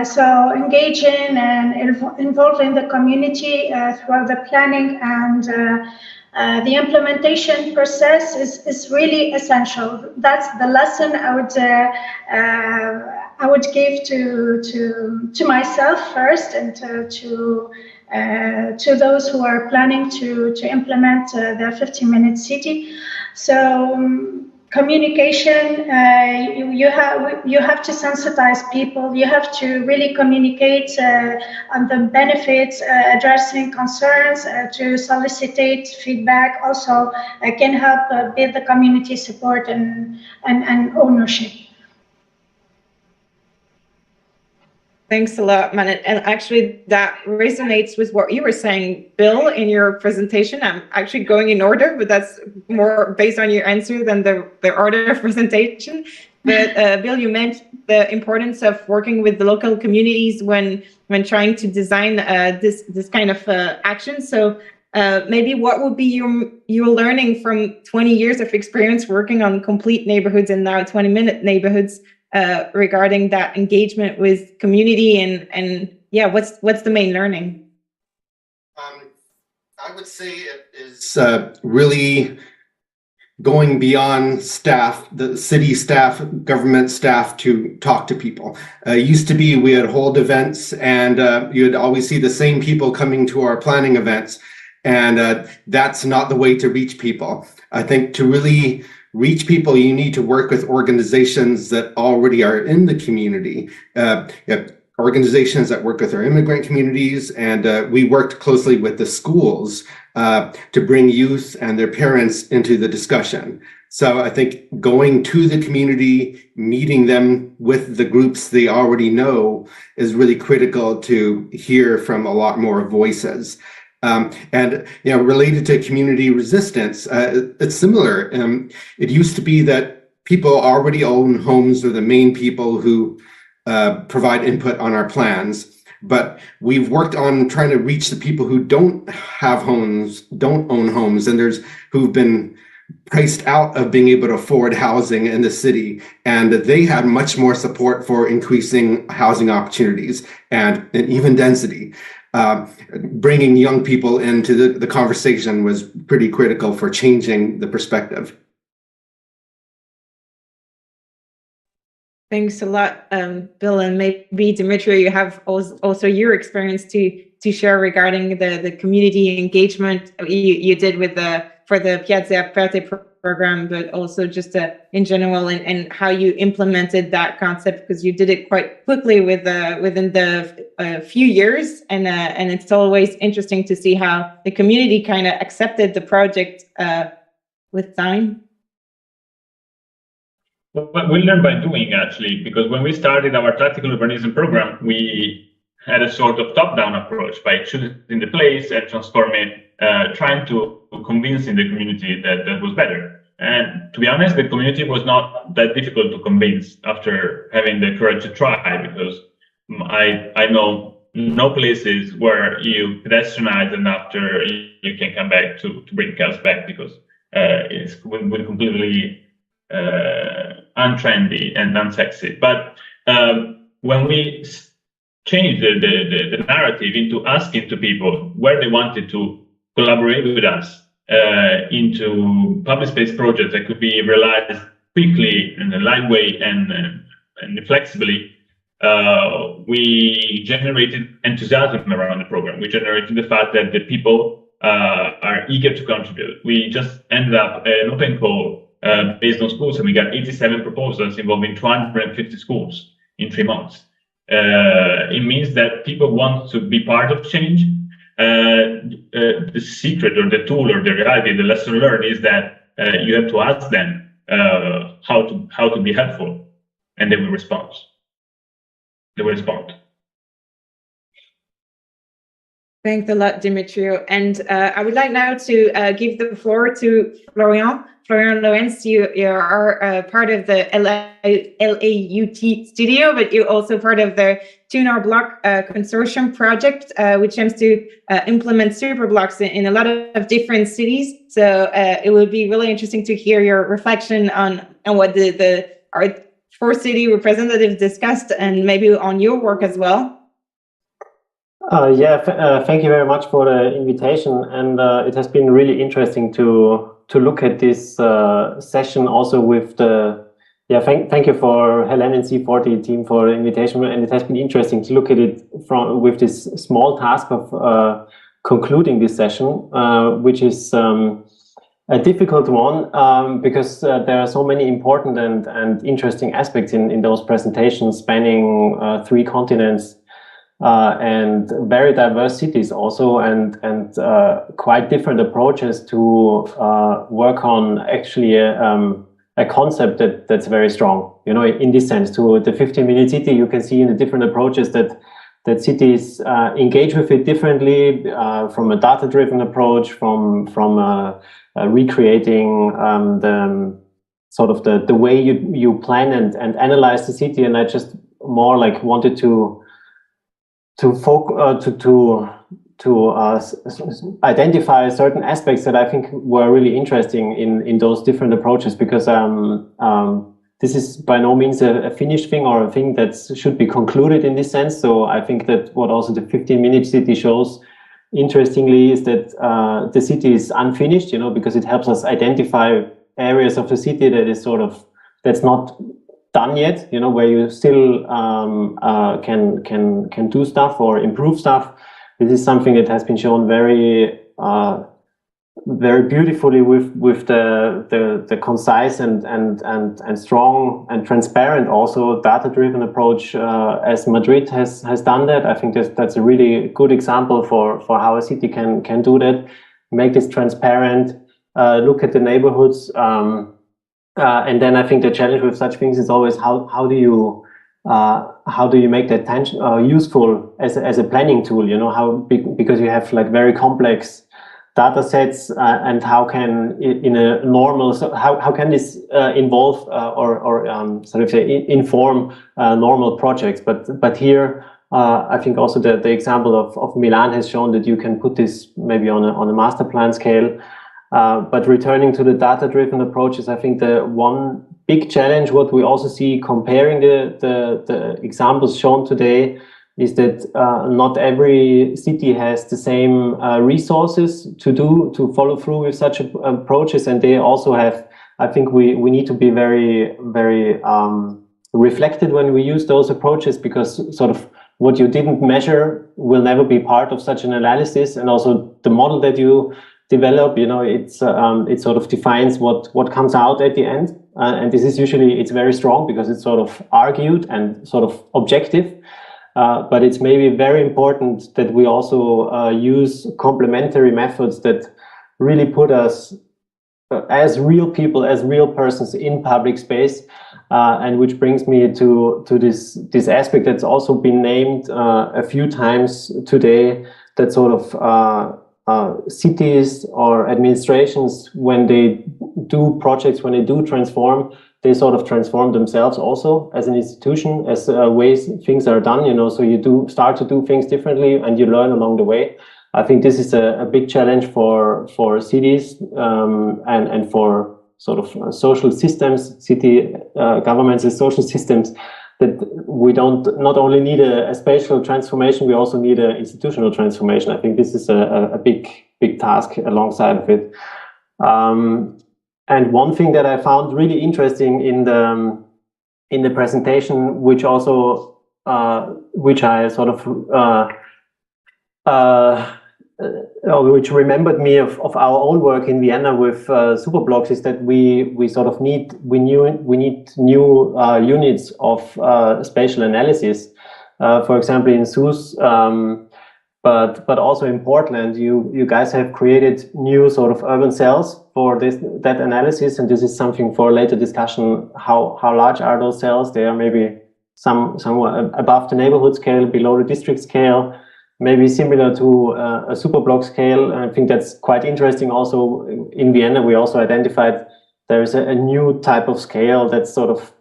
So engaging and involving the community throughout the planning and the implementation process is really essential. That's the lesson I would give to myself first, and to those who are planning to implement the 15-minute city. So communication, you have to sensitize people. You have to really communicate on the benefits, addressing concerns, to solicit feedback. Also, can help build the community support and ownership. Thanks a lot, Manet. And actually, that resonates with what you were saying, Bill, in your presentation. I'm actually going in order, but that's more based on your answer than the order of presentation. But Bill, you mentioned the importance of working with the local communities when trying to design this kind of action. So maybe what would be your learning from 20 years of experience working on complete neighborhoods and now 20-minute neighborhoods? Regarding that engagement with community and yeah, what's the main learning? I would say it is really going beyond staff, the city staff, government staff, to talk to people. Used to be we had hold events, and you'd always see the same people coming to our planning events, and that's not the way to reach people. I think to really reach people, you need to work with organizations that already are in the community. Organizations that work with our immigrant communities, and we worked closely with the schools to bring youth and their parents into the discussion. So I think going to the community, meeting them with the groups they already know is really critical to hear from a lot more voices. And related to community resistance, it's similar. It used to be that people already own homes, or the main people who provide input on our plans. But we've worked on trying to reach the people who don't have homes, don't own homes, and who've been priced out of being able to afford housing in the city, and they had much more support for increasing housing opportunities and even density. Bringing young people into the conversation was pretty critical for changing the perspective. Thanks a lot, Bill, and maybe Dimitri, you have also your experience to share regarding the community engagement you did for the Piazza Aperte program, but also just in general, and how you implemented that concept, because you did it quite quickly within the few years, and it's always interesting to see how the community kind of accepted the project with time. Well, we learn by doing, actually, because when we started our tactical urbanism program, we had a sort of top-down approach by choosing the place and transforming it, trying to convince in the community that that was better. And to be honest, the community was not that difficult to convince after having the courage to try, because I know no places where you pedestrianize and after you can come back to bring cars back, because it's completely untrendy and unsexy. But when we changed the narrative into asking to people where they wanted to collaborate with us into public space projects that could be realized quickly in a light way and flexibly, we generated enthusiasm around the program. We generated the fact that the people are eager to contribute. We just ended up an open call based on schools, and we got 87 proposals involving 250 schools in 3 months. It means that people want to be part of change. The secret or the tool or the reality, the lesson learned is that you have to ask them how to be helpful, and they will respond. They will respond. Thanks a lot, Dimitrio. And I would like now to give the floor to Florian Lorenz. You are part of the LAUT studio, but you're also part of the Tuner Block consortium project, which aims to implement super blocks in a lot of different cities. So it would be really interesting to hear your reflection on what four city representatives discussed and maybe on your work as well. Thank you very much for the invitation, and it has been really interesting to look at this session also with the thank you for Helen and C40 team for the invitation, and it has been interesting to look at it with this small task of concluding this session, which is a difficult one because there are so many important and interesting aspects in those presentations spanning 3 continents. And very diverse cities also, and quite different approaches to work on actually a concept that's very strong. You know, in this sense, to the 15-minute city, you can see in the different approaches that cities engage with it differently, from a data-driven approach, from recreating the sort of the way you plan and analyze the city. And I just more like wanted to identify certain aspects that I think were really interesting in those different approaches, because this is by no means a finished thing or a thing that should be concluded in this sense. So I think that what also the 15-minute city shows, interestingly, is that the city is unfinished, you know, because it helps us identify areas of the city that is sort of, that's not done yet, you know, where you still can do stuff or improve stuff. This is something that has been shown very beautifully with the concise and strong and transparent, also data-driven approach as Madrid has done that. I think that's a really good example for how a city can do that, make this transparent, look at the neighborhoods. And then I think the challenge with such things is always how do you make that useful as a planning tool? You know, because you have like very complex data sets, and how can in a normal how can this involve or sort of say inform normal projects? But here I think also the example of Milan has shown that you can put this maybe on a master plan scale. But returning to the data-driven approaches, I think the one big challenge, what we also see comparing the examples shown today, is that not every city has the same resources to follow through with such approaches, and they also have. I think we need to be very reflected when we use those approaches, because sort of what you didn't measure will never be part of such an analysis, and also the model that you develop, you know, it sort of defines what comes out at the end, and this is usually, it's very strong because it's sort of argued and sort of objective, but it's maybe very important that we also use complementary methods that really put us as real people, as real persons in public space, and which brings me to this aspect that's also been named a few times today, that sort of cities or administrations, when they do projects, when they do transform, they sort of transform themselves also as an institution, as ways things are done, you know, so you start to do things differently and you learn along the way. I think this is a big challenge for cities and for sort of social systems, city governments as social systems, that we not only need a spatial transformation, we also need an institutional transformation. I think this is a big task alongside of it. And one thing that I found really interesting in the presentation, which also which I sort of which remembered me of our own work in Vienna with Superblocks, is that we sort of need new units of spatial analysis. For example, in SUS, but also in Portland, you guys have created new sort of urban cells for that analysis, and this is something for later discussion. How large are those cells? They are maybe somewhat above the neighborhood scale, below the district scale, maybe similar to a superblock scale. And I think that's quite interesting. Also in Vienna, we also identified there is a new type of scale that's sort of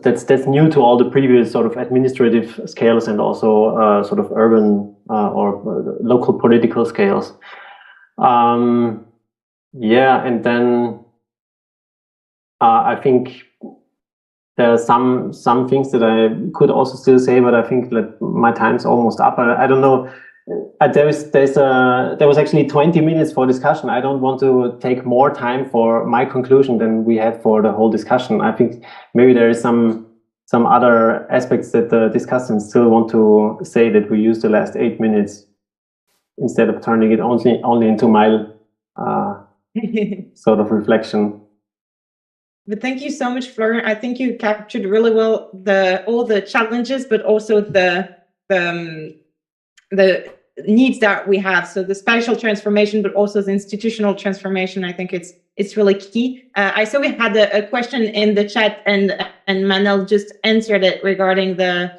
that's new to all the previous sort of administrative scales, and also sort of urban or local political scales. Yeah, and then I think there are some things that I could also still say, but I think that my time's almost up. I don't know. There was actually 20 minutes for discussion. I don't want to take more time for my conclusion than we had for the whole discussion. I think maybe there is some other aspects that the discussants still want to say, that we use the last 8 minutes instead of turning it only into my sort of reflection. But thank you so much, Florian. I think you captured really well all the challenges, but also the needs that we have. So the spatial transformation, but also the institutional transformation. I think it's really key. I saw we had a question in the chat, and Manel just answered it regarding the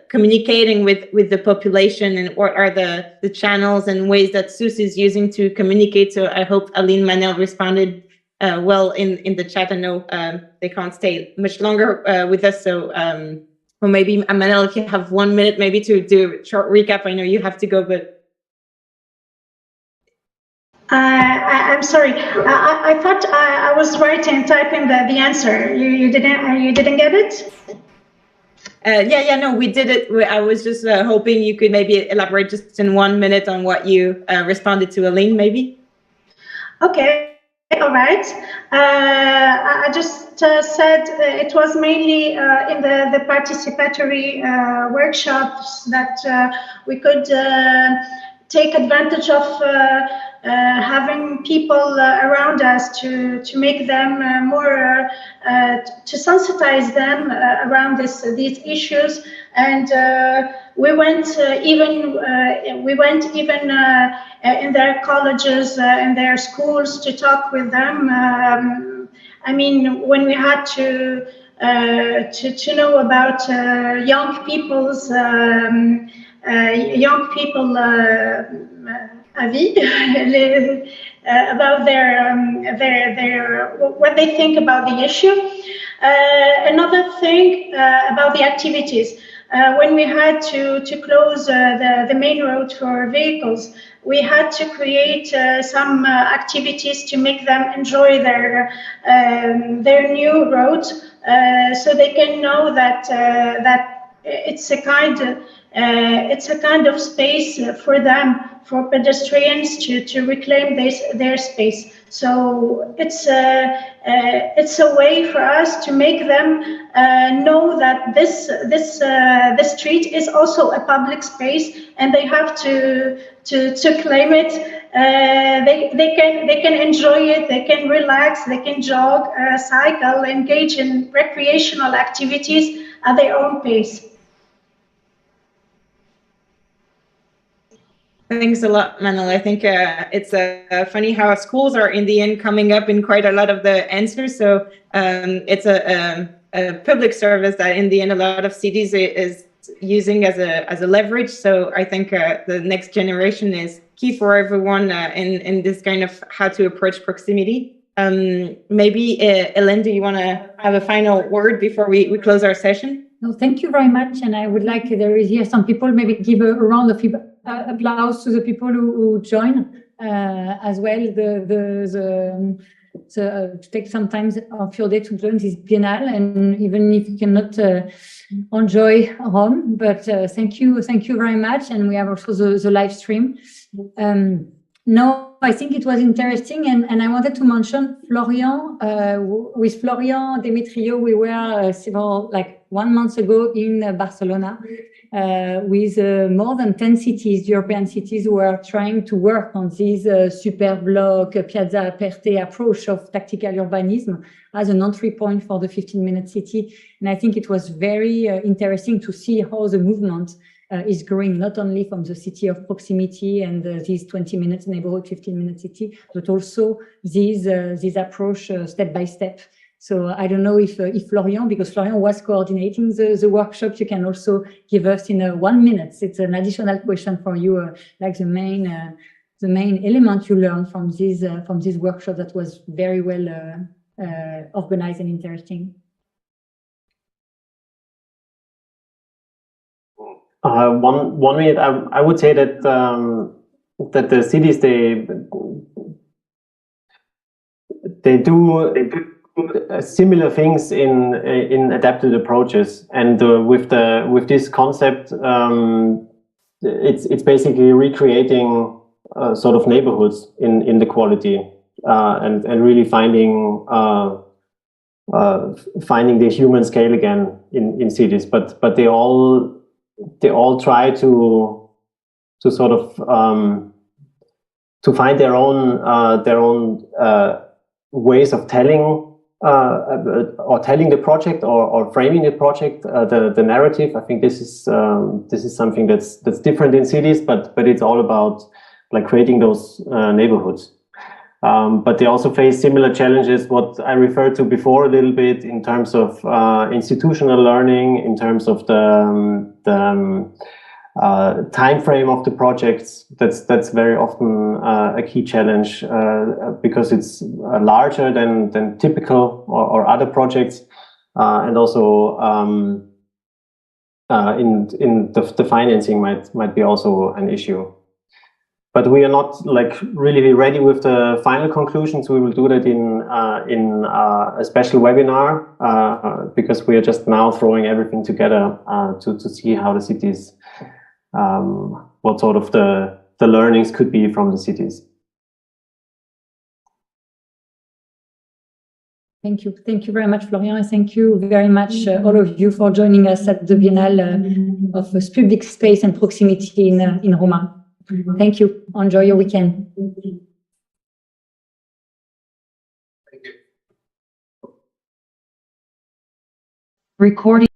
communicating with the population, and what are the channels and ways that SUS is using to communicate. So I hope Aline, Manel responded well in the chat. I know they can't stay much longer with us, so or maybe Manel, if you have 1 minute maybe to do a short recap. I know you have to go, but I'm sorry. I thought I was typing the answer. You didn't get it? No, we did it. I was just hoping you could maybe elaborate just in 1 minute on what you responded to Aline, maybe. Okay. All right. I just said it was mainly in the participatory workshops that we could take advantage of having people around us to make them more to sensitize them around these issues, and we went even in their colleges in their schools to talk with them. I mean, when we had to know about young people's avis, about their what they think about the issue. Another thing about the activities. When we had to close the main road for vehicles, we had to create some activities to make them enjoy their new road, so they can know that it's a kind of space for them, for pedestrians to reclaim their space. So it's a way for us to make them know that this street is also a public space, and they have to claim it. They can enjoy it. They can relax. They can jog, cycle, engage in recreational activities at their own pace. Thanks a lot, Manel. I think it's funny how schools are in the end coming up in quite a lot of the answers. So it's a public service that in the end a lot of cities is using as a leverage. So I think the next generation is key for everyone in this kind of how to approach proximity. Maybe Hélène, do you want to have a final word before we close our session? No, thank you very much. And I would like, there is here some people, maybe give a round of applause to the people who join as well. To take some time of your day to join this biennale, and even if you cannot enjoy Rome, but thank you very much. And we have also the live stream. No, I think it was interesting, and I wanted to mention Florian. With Florian Demetrio, we were 1 month ago in Barcelona with more than 10 cities, European cities, who are trying to work on this Superblock, Piazza Aperte approach of tactical urbanism as an entry point for the 15-minute city. And I think it was very interesting to see how the movement is growing, not only from the city of proximity and this 20 minutes neighborhood, 15-minute city, but also this approach step by step. So I don't know if Florian, because Florian was coordinating the workshop, you can also give us in 1 minute. It's an additional question for you, like the main element you learned from this workshop that was very well organized and interesting. One minute. I would say that that the cities they do similar things in adapted approaches, and with this concept, it's basically recreating sort of neighborhoods in the quality, and really finding the human scale again in cities, but they all try to sort of to find their own ways of telling or telling the project or framing the project, the narrative. I think this is something that's different in cities, but it's all about like creating those neighborhoods. But they also face similar challenges, what I referred to before a little bit, in terms of institutional learning, in terms of the time frame of the projects. That's very often a key challenge, because it's larger than typical or other projects, and also in the financing might be also an issue. But we are not like really ready with the final conclusions. We will do that in a special webinar, because we are just now throwing everything together to see how the cities, what sort of the learnings could be from the cities. Thank you. Thank you very much, Florian. And thank you very much, all of you, for joining us at the Biennale of Public Space and Proximity in Roma. Thank you. Enjoy your weekend. Thank you. Recording.